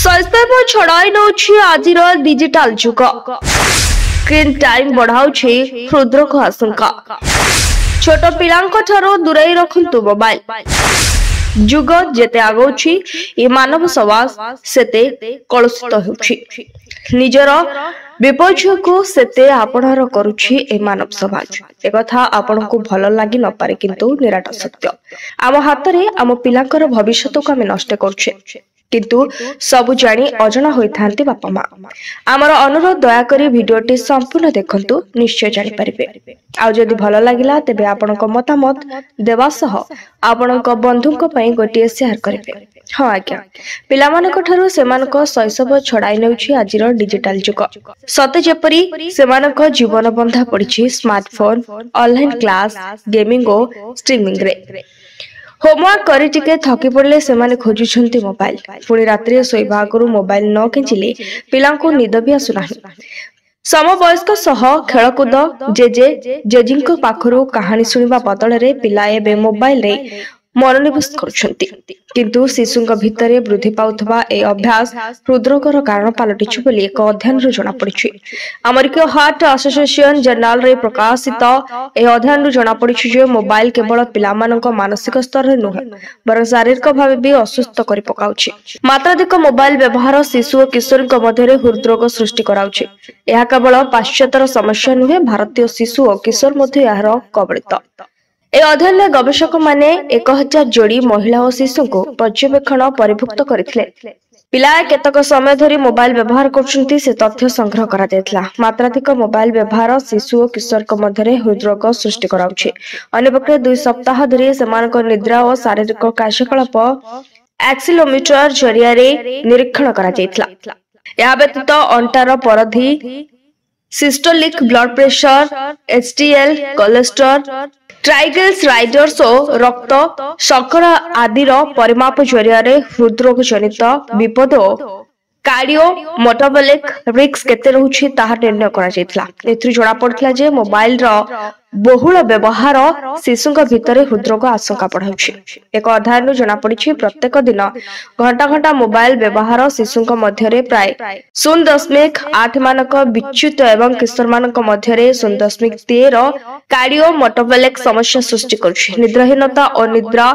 शैशव छड़ाई नौछि आजिर digital जुग। Screen time बढ़ाउछि हृदरोग आशंका। छोट पिलांक ठारो दूरेई रखंतु मोबाइल। जुग जेते आगौछि ए मानव समाज सेते कलुषित होउछि। निजर विपक्ष को सेते आपणार करुछि ए मानव समाज। ए कथा आपनको भल लागि न पारे किंतु निराट सत्य। आम हाथ रे आम पिलांकर भविष्यत को आमे नष्ट करछे किंतु सब जानी अजना होई थांती बापा मां। आमर अनुरोध दया करी वीडियोटी संपूर्ण देखंतु निश्चय जानि परिबे। आ जदि भल लागिला तेबे आपनक मतामत देवा सह आपनक बंधुक पई गोटिए शेयर करिवे। हां आज्ञा, पिला मानक ठारू सेमानक शैशव छड़ाई नेउछि आजिर डिजिटल जुग। सते जेपरी सेमानक जीवन बंधा पड़िछि स्मार्टफोन, ऑनलाइन क्लास, गेमिंग ओ स्ट्रीमिंग रे। होमवर्क करी टिके थकी पड़ले सेमाने खोजुछंती मोबाइल। पुणी रात्रि सोइबा आगरु मोबाइल न केंचिले पिलांको निद भी आसु नाही। समवयस्क सह खेलकूद जेजे जेजिंको पाखरु कहानी सुनिबा बदलरे पिला एबे मोबाइल रे मनोनिवेश करुछंती। किंतु शिशुंक भितरे वृद्धि पाउथबा ए अभ्यास हृदरोगर कारण पालटिछु बोली एक अध्ययन रो जणा पड़िछि। अमेरिकन हार्ट एसोसिएशन जर्नल रे प्रकाशित ए अध्ययन रो जणा पड़िछि जे मोबाइल केवल पिलामानक मानसिक स्तर रे नुहे बर शारीरिक भावे भी असुस्थ करि पकाउछि। मात्राधिक मोबाइल व्यवहार शिशु और किशोरक मध्यरे हृदरोग सृष्टि कराउछि। एहा केवल पाश्चात्यर समस्या नुहे, भारतीय शिशु और किशोर मध्य यार कबलित। ए अध्ययन गवेषक माने 1000 जोड़ी महिला और शिशु को पर्यवेक्षण परिभुक्त करथिले। पिला केतक समय धरी मोबाइल व्यवहार करछंती से तथ्य संग्रह करा जायतला। मात्राधिक मोबाइल व्यवहार शिशु और किशोरक मध्यरे हृदरोग सृष्टि कराउछि। अन्यपक्षे 2 सप्ताह धरी सेमानक निद्रा और शारीरिक कार्यकलाप एक्सिलोमीटर जरिया रे निरीक्षण करा जायतला। या व्यतीत अंटार परधि, systolic blood pressure, HDL, cholesterol, triglycerides और रक्त शर्करा आदिर परिमाप जरिया रे हृदरोग जनित विपद कार्डियो मेटाबॉलिक रिस्क केते रहुछि ताहा निर्णय करा जायतला। एथि जणा पड़तला जे मोबाइल रो बहुल व्यवहार शिशुंक भितरे हृदरोग आशंका बढ़ाउछि। एक अध्ययन जणा पड़िछि प्रत्येक दिन घंटा घंटा मोबाइल व्यवहार शिशुंक मध्यरे प्राय 0.8 मानक विच्युत एवं किशोर मानक मध्यरे 0.13 कार्डियो मेटाबॉलिक समस्या सृष्टि करछि। निद्राहीनता और निद्रा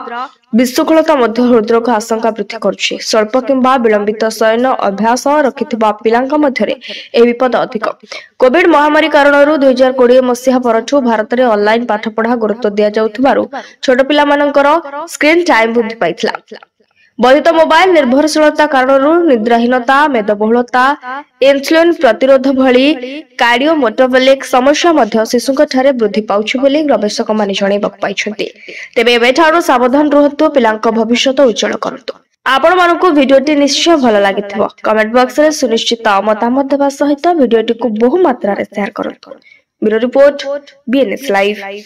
विशृंखलता मध्य हृदरोग आशंका वृद्धि करछि। स्वल्प किंबा विलंबित शयन अभ्यास रखिथिबा पिलांक मध्यरे ए विपद अधिक। कोविड महामारी कारणरू 2020 मसिहा परठू भारत रे ऑनलाइन पाठ पढ़ा गुरुत्व दिया जाउथबारु छोट पिला मानकर स्क्रीन टाइम वृद्धि पाइथिला। वर्धित मोबाइल निर्भरशीलता कारणरू निद्राहीनता, मेदबहुलता, इन्सुलिन प्रतिरोध भली कार्डियो मेटाबॉलिक समस्या मध्य शिशुंक ठारे वृद्धि पाउछि बोली गवेषक माने जणैबाक पाइछन्ति। तेबे एबेठारु सावधान रहंतु, पिलांक भविष्यत उज्जवल करंतु। आपण मानकु वीडियोटी निश्चय भल लागिथिबो। कमेंट बॉक्स रे सुनिश्चित मतामत देबा सहित वीडियोटी को बहु मात्रा रे शेयर करंतु। Bureau report, BNS live.